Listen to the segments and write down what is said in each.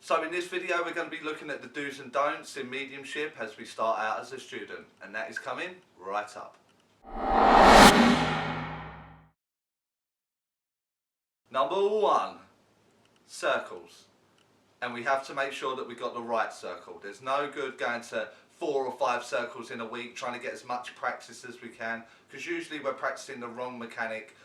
So in this video we're going to be looking at the do's and don'ts in mediumship as we start out as a student, and that is coming right up. Number one, circles. And we have to make sure that we've got the right circle. There's no good going to 4 or 5 circles in a week trying to get as much practice as we can, because usually we're practicing the wrong mechanic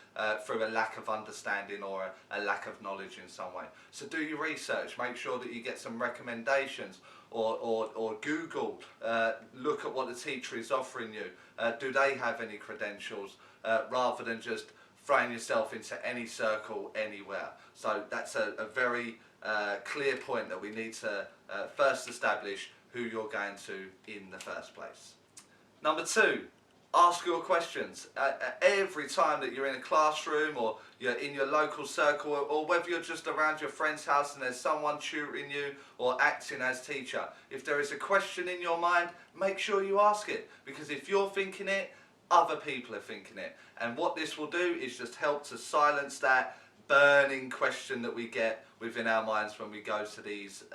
through a lack of understanding or a lack of knowledge in some way. So do your research, make sure that you get some recommendations or Google, look at what the teacher is offering you. Do they have any credentials, rather than just throwing yourself into any circle anywhere. So that's a very clear point that we need to first establish who you're going to in the first place. Number 2, ask your questions. Every time that you're in a classroom or you're in your local circle, or whether you're just around your friend's house and there's someone tutoring you or acting as teacher, if there is a question in your mind, make sure you ask it, because if you're thinking it, other people are thinking it. And what this will do is just help to silence that burning question that we get within our minds when we go to these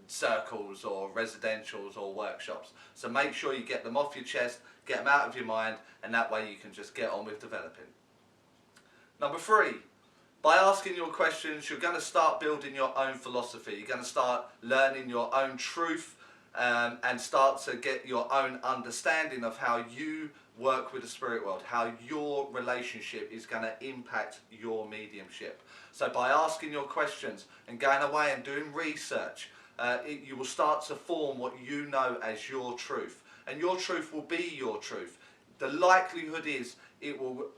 circles or residentials or workshops. So make sure you get them off your chest, get them out of your mind, and that way you can just get on with developing. Number 3, by asking your questions, you're going to start building your own philosophy. You're going to start learning your own truth, and start to get your own understanding of how you work with the spirit world, how your relationship is going to impact your mediumship. So by asking your questions and going away and doing research, you will start to form what you know as your truth, and your truth will be your truth. The likelihood is it will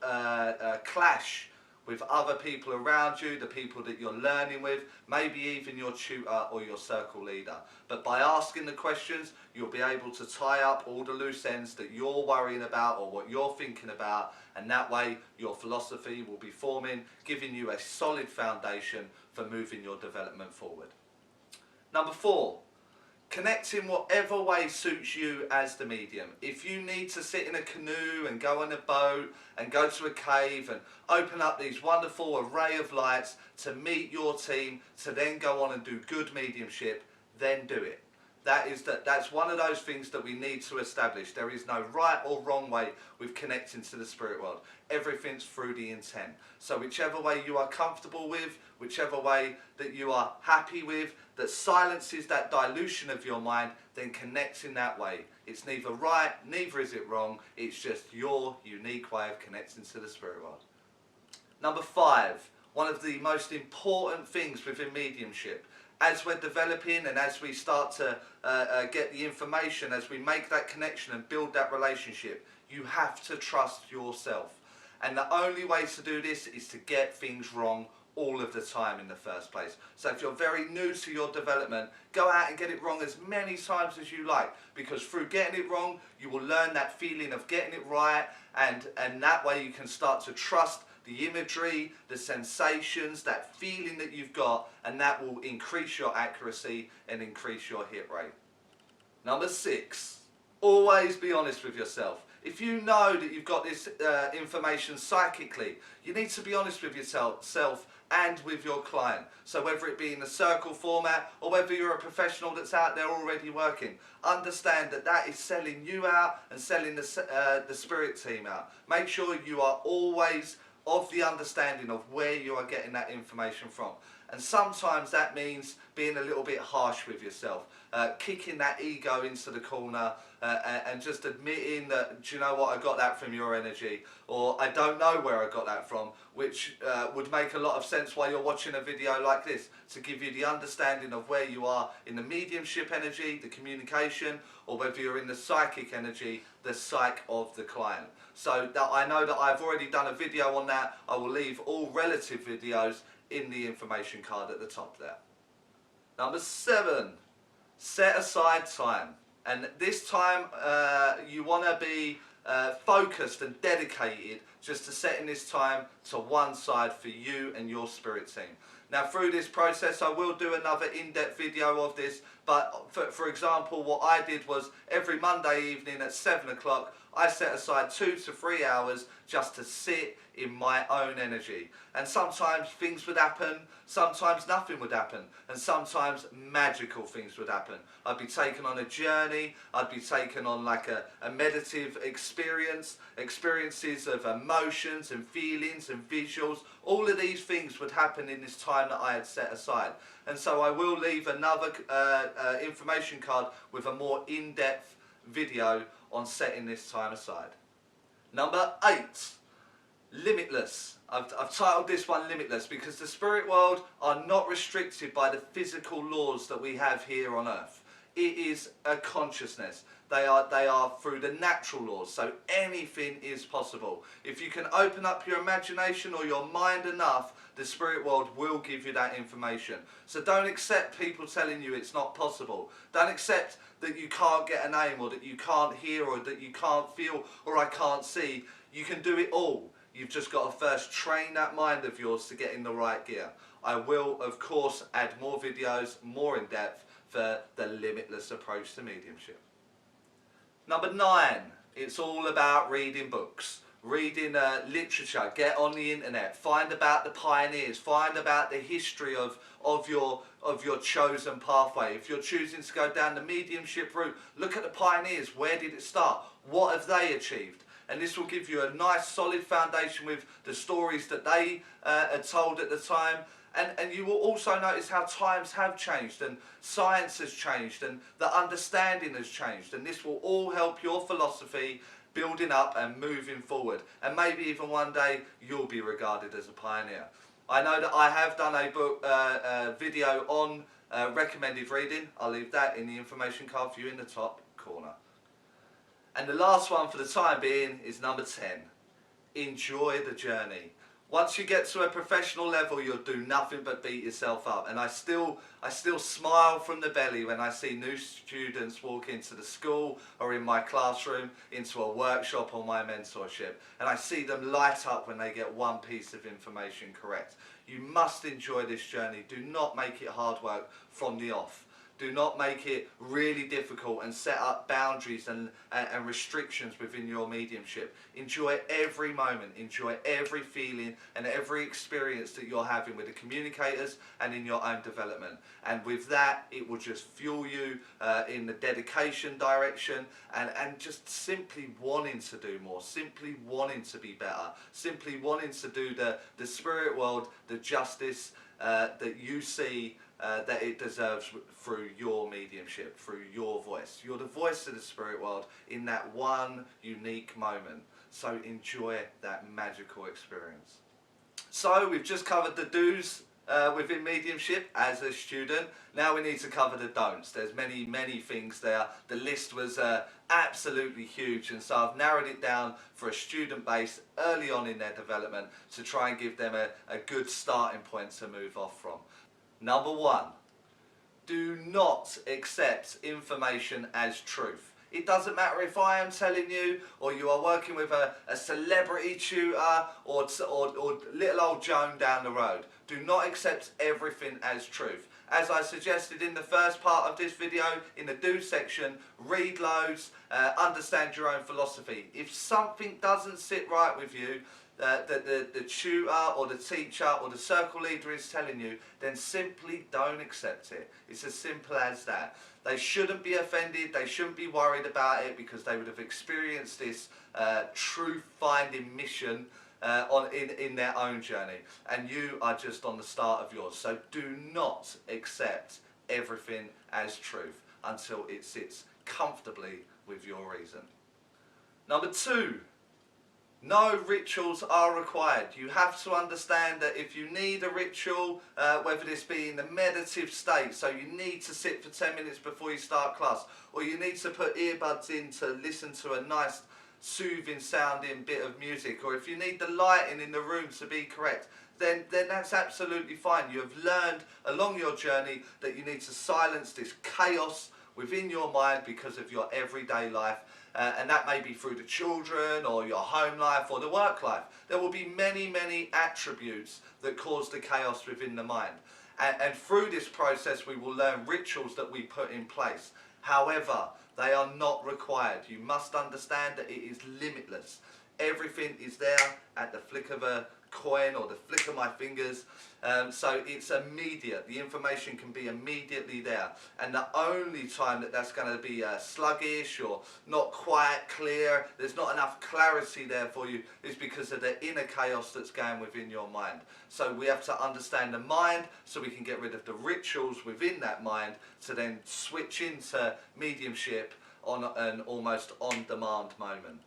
clash with other people around you, the people that you're learning with, maybe even your tutor or your circle leader. But by asking the questions, you'll be able to tie up all the loose ends that you're worrying about or what you're thinking about, and that way your philosophy will be forming, giving you a solid foundation for moving your development forward. Number 4, connect in whatever way suits you as the medium. If you need to sit in a canoe and go on a boat and go to a cave and open up these wonderful array of lights to meet your team, to then go on and do good mediumship, then do it. That's one of those things that we need to establish. There is no right or wrong way with connecting to the spirit world. Everything's through the intent. So whichever way you are comfortable with, whichever way that you are happy with, that silences that dilution of your mind, then connect in that way. It's neither right, neither is it wrong. It's just your unique way of connecting to the spirit world. Number 5, one of the most important things within mediumship, as we're developing and as we start to get the information, as we make that connection and build that relationship, you have to trust yourself. And the only way to do this is to get things wrong all of the time in the first place. So if you're very new to your development, go out and get it wrong as many times as you like, because through getting it wrong, you will learn that feeling of getting it right, and that way you can start to trust the imagery, the sensations, that feeling that you've got, and that will increase your accuracy and increase your hit rate. Number 6, always be honest with yourself. If you know that you've got this information psychically, you need to be honest with yourself and with your client. So whether it be in the circle format or whether you're a professional that's out there already working, understand that that is selling you out and selling the spirit team out. Make sure you are always of the understanding of where you are getting that information from. And sometimes that means being a little bit harsh with yourself, kicking that ego into the corner, and just admitting that, do you know what, I got that from your energy, or I don't know where I got that from, which would make a lot of sense while you're watching a video like this, to give you the understanding of where you are in the mediumship energy, the communication, or whether you're in the psychic energy, the psyche of the client. So that I know that I've already done a video on that. I will leave all relative videos in the information card at the top there. Number 7, set aside time. And this time you want to be focused and dedicated just to setting this time to one side for you and your spirit team. Now through this process I will do another in-depth video of this, but for example what I did was every Monday evening at 7 o'clock I set aside 2 to 3 hours just to sit in my own energy. And sometimes things would happen, sometimes nothing would happen, and sometimes magical things would happen. I'd be taken on a journey, I'd be taken on like a meditative experience, experiences of emotions and feelings and visuals. All of these things would happen in this time that I had set aside. And so I will leave another information card with a more in-depth video on setting this time aside. Number 8, Limitless. I've titled this one Limitless because the spirit world are not restricted by the physical laws that we have here on earth. It is a consciousness. They are through the natural laws, so anything is possible. If you can open up your imagination or your mind enough, the spirit world will give you that information. So don't accept people telling you it's not possible. Don't accept that you can't get a name, or that you can't hear, or that you can't feel, or I can't see. You can do it all. You've just got to first train that mind of yours to get in the right gear. I will, of course, add more videos, more in depth, for the limitless approach to mediumship. Number 9, it's all about reading books. Reading literature, get on the internet, find about the pioneers, find about the history of your chosen pathway. If you're choosing to go down the mediumship route, look at the pioneers. Where did it start? What have they achieved? And this will give you a nice solid foundation with the stories that they had told at the time. And you will also notice how times have changed, and science has changed, and the understanding has changed. And this will all help your philosophy building up and moving forward, and maybe even one day you'll be regarded as a pioneer. I know that I have done a book video on recommended reading. I'll leave that in the information card for you in the top corner. And the last one for the time being is number 10. Enjoy the journey. Once you get to a professional level, you'll do nothing but beat yourself up. And I still smile from the belly when I see new students walk into the school or in my classroom, into a workshop or my mentorship. And I see them light up when they get one piece of information correct. You must enjoy this journey. Do not make it hard work from the off. Do not make it really difficult and set up boundaries and restrictions within your mediumship. Enjoy every moment, enjoy every feeling and every experience that you're having with the communicators and in your own development. And with that, it will just fuel you in the dedication direction and just simply wanting to do more, simply wanting to be better, simply wanting to do the spirit world the justice that you see that it deserves through your mediumship, through your voice. You're the voice of the spirit world in that one unique moment. So enjoy that magical experience. So we've just covered the do's within mediumship as a student. Now we need to cover the don'ts. There's many things there. The list was absolutely huge, and so I've narrowed it down for a student base early on in their development to try and give them a good starting point to move off from. Number 1, do not accept information as truth. It doesn't matter if I am telling you, or you are working with a celebrity tutor, or little old Joan down the road. Do not accept everything as truth. As I suggested in the first part of this video, in the do section, read loads, understand your own philosophy. If something doesn't sit right with you, that the tutor or the teacher or the circle leader is telling you, then simply don't accept it. It's as simple as that. They shouldn't be offended, they shouldn't be worried about it, because they would have experienced this truth-finding mission in their own journey, and you are just on the start of yours. So do not accept everything as truth until it sits comfortably with your reason. Number 2, no rituals are required. You have to understand that if you need a ritual, whether this be in the meditative state, so you need to sit for 10 minutes before you start class, or you need to put earbuds in to listen to a nice soothing sounding bit of music, or if you need the lighting in the room to be correct, then that's absolutely fine. You have learned along your journey that you need to silence this chaos within your mind because of your everyday life, and that may be through the children or your home life or the work life. There will be many attributes that cause the chaos within the mind, And through this process we will learn rituals that we put in place. However, they are not required. You must understand that it is limitless. Everything is there at the flick of a coin or the flick of my fingers. So it's immediate. The information can be immediately there. And the only time that that's going to be sluggish or not quite clear, there's not enough clarity there for you, is because of the inner chaos that's going within your mind. So we have to understand the mind so we can get rid of the rituals within that mind to then switch into mediumship on an almost on-demand moment.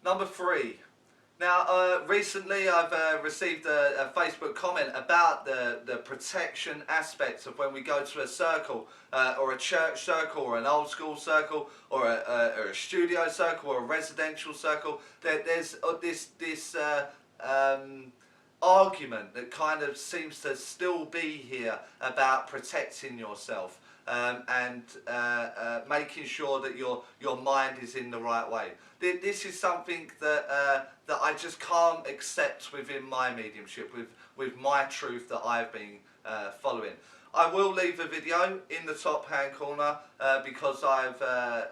Number 3. Now, recently I've received a Facebook comment about the protection aspects of when we go to a circle, or a church circle, or an old school circle, or a studio circle, or a residential circle. There's this argument that kind of seems to still be here about protecting yourself. And making sure that your mind is in the right way. This is something that I just can't accept within my mediumship, with my truth that I've been following. I will leave a video in the top hand corner because I've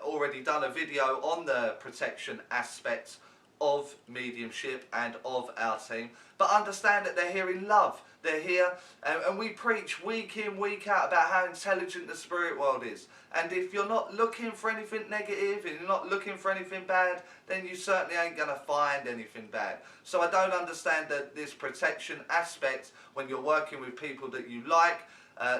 already done a video on the protection aspects of mediumship and of our team. But understand that they're here in love. They're here, and we preach week in, week out about how intelligent the spirit world is. And if you're not looking for anything negative, and you're not looking for anything bad, then you certainly ain't going to find anything bad. So I don't understand this protection aspect when you're working with people that you like.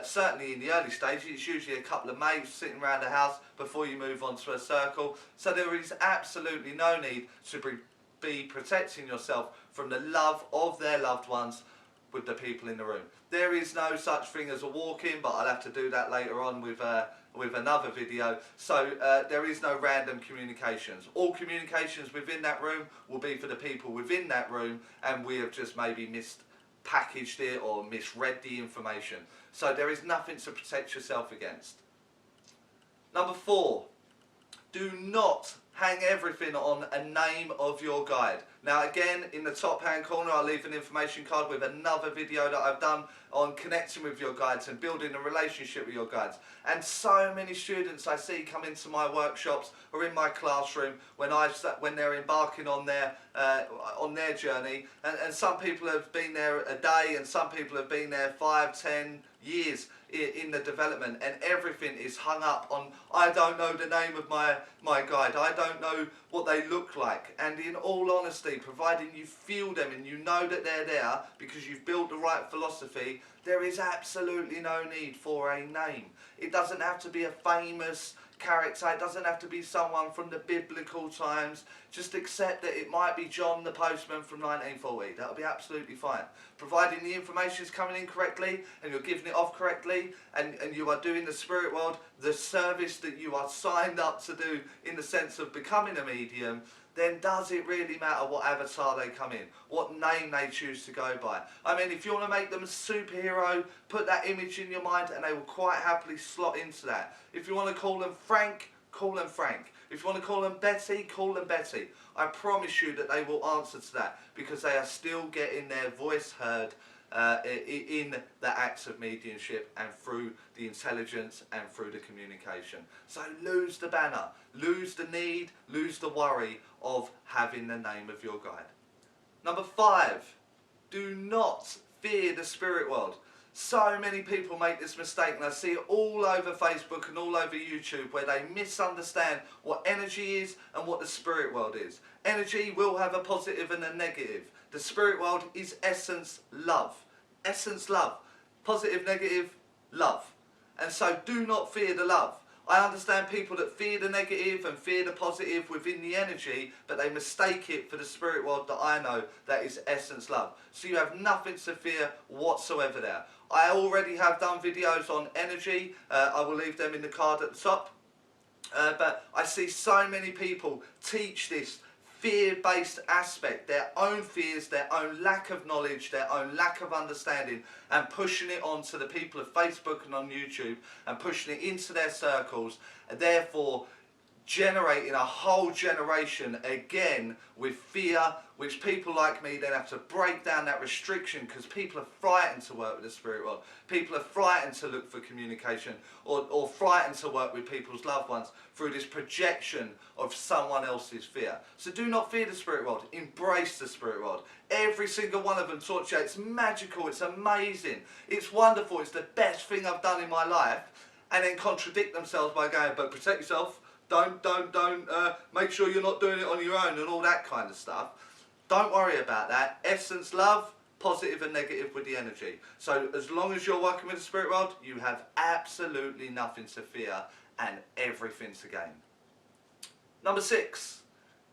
Certainly in the early stages, it's usually a couple of mates sitting around the house before you move on to a circle. So there is absolutely no need to be protecting yourself from the love of their loved ones with the people in the room. There is no such thing as a walk-in, but I'll have to do that later on with another video. So there is no random communications. All communications within that room will be for the people within that room, and we have just maybe mispackaged it or misread the information. So there is nothing to protect yourself against. Number 4, do not hang everything on a name of your guide. Now again, in the top hand corner I'll leave an information card with another video that I've done on connecting with your guides and building a relationship with your guides. And so many students I see come into my workshops or in my classroom when they're embarking on their journey, and some people have been there a day and some people have been there 5, 10 years in the development, and everything is hung up on, I don't know the name of my guide, I don't know what they look like. And in all honesty, providing you feel them and you know that they're there because you've built the right philosophy, there is absolutely no need for a name. It doesn't have to be a famous character, it doesn't have to be someone from the biblical times. Just accept that it might be John the postman from 1940. That'll be absolutely fine. Providing the information is coming in correctly and you're giving it off correctly, and you are doing the spirit world the service that you are signed up to do in the sense of becoming a medium, then does it really matter what avatar they come in, what name they choose to go by? I mean, if you want to make them a superhero, put that image in your mind and they will quite happily slot into that. If you want to call them Frank, call them Frank. If you want to call them Betty, call them Betty. I promise you that they will answer to that because they are still getting their voice heard in the acts of mediumship and through the intelligence and through the communication. So lose the banner, lose the need, lose the worry of having the name of your guide. Number 5, do not fear the spirit world. So many people make this mistake, and I see it all over Facebook and all over YouTube, where they misunderstand what energy is and what the spirit world is. Energy will have a positive and a negative. The spirit world is essence love. Essence love. Positive, negative, love. And so do not fear the love. I understand people that fear the negative and fear the positive within the energy, but they mistake it for the spirit world that I know that is essence love. So you have nothing to fear whatsoever there. I already have done videos on energy. I will leave them in the card at the top. But I see so many people teach this fear-based aspect, their own fears, their own lack of knowledge, their own lack of understanding, and pushing it onto the people of Facebook and on YouTube and pushing it into their circles. And therefore, generating a whole generation again with fear, which people like me then have to break down that restriction, because people are frightened to work with the spirit world. People are frightened to look for communication, or frightened to work with people's loved ones through this projection of someone else's fear. So do not fear the spirit world, embrace the spirit world. Every single one of them taught you it's magical, it's amazing, it's wonderful, it's the best thing I've done in my life, and then contradict themselves by going, but protect yourself, don't, make sure you're not doing it on your own and all that kind of stuff. Don't worry about that. Essence, love, positive and negative with the energy. So as long as you're working with the spirit world, you have absolutely nothing to fear and everything to gain. Number 6,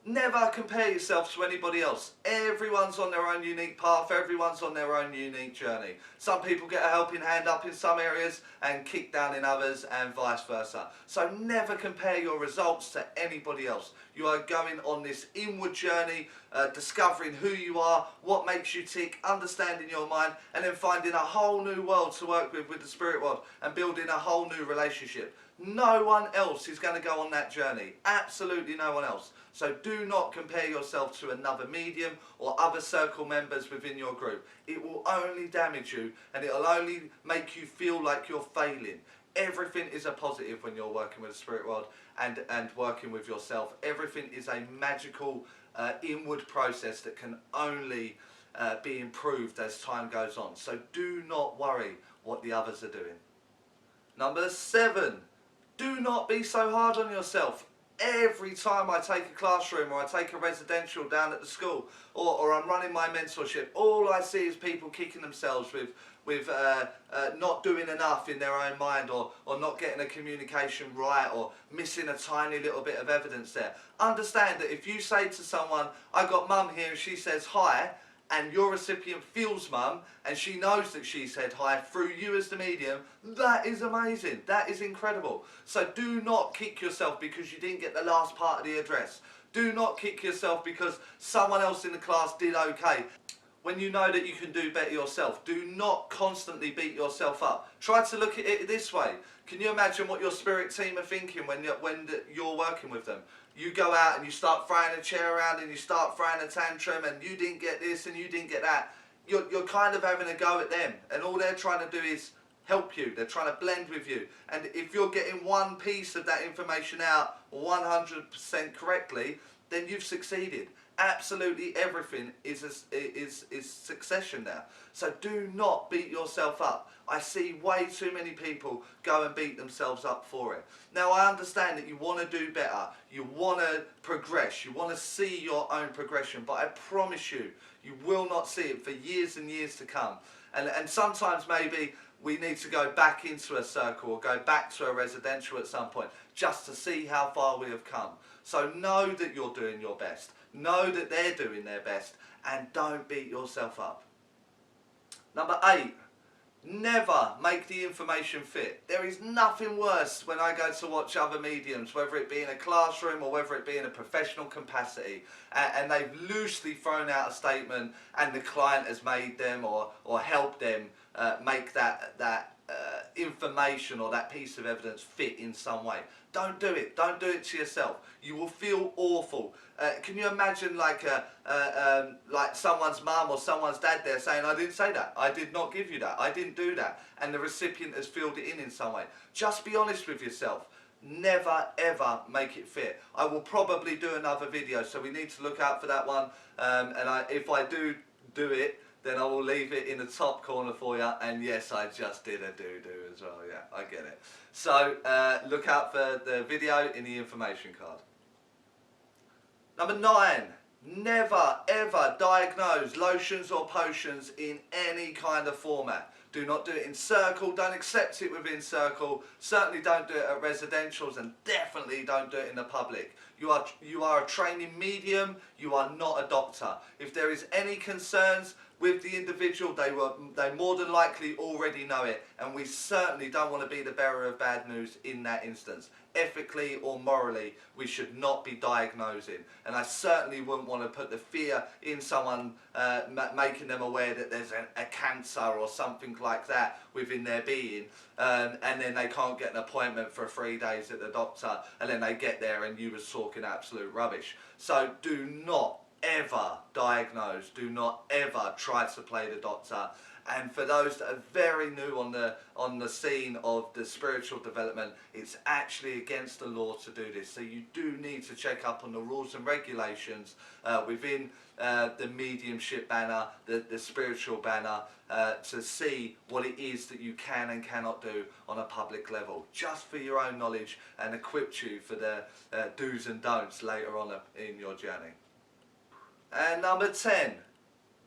never compare yourself to anybody else. Everyone's on their own unique path, everyone's on their own unique journey. Some people get a helping hand up in some areas and kick down in others, and vice versa. So never compare your results to anybody else. You are going on this inward journey, discovering who you are, what makes you tick, understanding your mind, and then finding a whole new world to work with the spirit world, and building a whole new relationship. No one else is going to go on that journey. Absolutely no one else. So do not compare yourself to another medium or other circle members within your group. It will only damage you, and it will only make you feel like you're failing. Everything is a positive when you're working with the spirit world and working with yourself. Everything is a magical inward process that can only be improved as time goes on. So do not worry what the others are doing. Number 7, do not be so hard on yourself. Every time I take a classroom or I take a residential down at the school, or I'm running my mentorship, all I see is people kicking themselves with not doing enough in their own mind, or not getting a communication right, or missing a tiny little bit of evidence there. Understand that if you say to someone, I got mum here and she says hi, and your recipient feels mum and she knows that she said hi through you as the medium, that is amazing, that is incredible. So do not kick yourself because you didn't get the last part of the address. Do not kick yourself because someone else in the class did okay, when you know that you can do better yourself. Do not constantly beat yourself up. Try to look at it this way. Can you imagine what your spirit team are thinking when you're working with them? You go out and you start throwing a chair around and you start throwing a tantrum, and you didn't get this and you didn't get that. You're kind of having a go at them, and all they're trying to do is help you. They're trying to blend with you. And if you're getting one piece of that information out 100% correctly, then you've succeeded. Absolutely everything is succession now. So do not beat yourself up. I see way too many people go and beat themselves up for it. Now I understand that you want to do better, you want to progress, you want to see your own progression, but I promise you, you will not see it for years and years to come. And sometimes maybe we need to go back into a circle or go back to a residential at some point just to see how far we have come. So know that you're doing your best. Know that they're doing their best, and don't beat yourself up. Number 8, never make the information fit. There is nothing worse when I go to watch other mediums, whether it be in a classroom or whether it be in a professional capacity, and they've loosely thrown out a statement and the client has made them or helped them make that information or that piece of evidence fit in some way. Don't do it. Don't do it to yourself. You will feel awful. Can you imagine like someone's mum or someone's dad there saying, I didn't say that, I did not give you that, I didn't do that, and the recipient has filled it in some way. Just be honest with yourself. Never ever make it fit. I will probably do another video, so we need to look out for that one, and if I do it, then I will leave it in the top corner for you. And yes, I just did a doo-doo as well, yeah, I get it. So look out for the video in the information card. Number 9, never ever diagnose lotions or potions in any kind of format. Do not do it in circle, don't accept it within circle, certainly don't do it at residentials, and definitely don't do it in the public. You are a training medium, you are not a doctor. If there is any concerns, with the individual, they more than likely already know it, and we certainly don't want to be the bearer of bad news in that instance. Ethically or morally, we should not be diagnosing, and I certainly wouldn't want to put the fear in someone, making them aware that there's a cancer or something like that within their being, and then they can't get an appointment for 3 days at the doctor, and then they get there and you was talking absolute rubbish. So do not ever diagnose, do not ever try to play the doctor. And for those that are very new on the scene of the spiritual development, it's actually against the law to do this. So you do need to check up on the rules and regulations within the mediumship banner, the spiritual banner, to see what it is that you can and cannot do on a public level, just for your own knowledge, and equip you for the do's and don'ts later on in your journey. And number 10.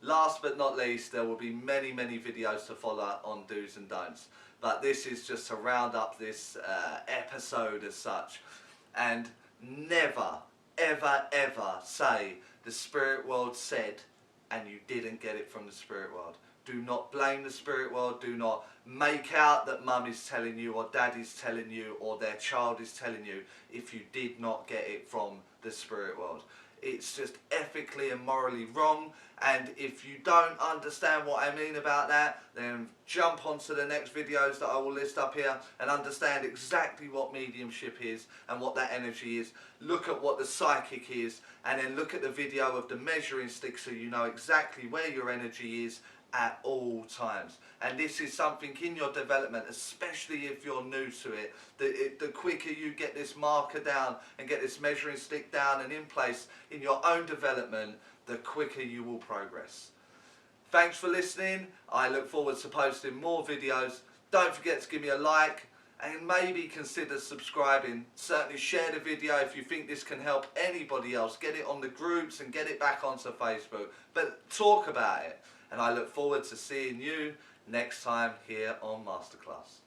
Last but not least, there will be many videos to follow on do's and don'ts, but this is just to round up this episode as such. And never ever say the spirit world said and you didn't get it from the spirit world. Do not blame the spirit world. Do not make out that mum is telling you or dad is telling you or their child is telling you if you did not get it from the spirit world. It's just ethically and morally wrong, and if you don't understand what I mean about that, then jump onto the next videos that I will list up here and understand exactly what mediumship is and what that energy is. Look at what the psychic is, and then look at the video of the measuring stick so you know exactly where your energy is at all times. And this is something in your development, especially if you're new to it, the quicker you get this marker down and get this measuring stick down and in place in your own development, the quicker you will progress. Thanks for listening. I look forward to posting more videos. Don't forget to give me a like and maybe consider subscribing. Certainly share the video if you think this can help anybody else. Get it on the groups and get it back onto Facebook, but talk about it. And I look forward to seeing you next time here on Masterclass.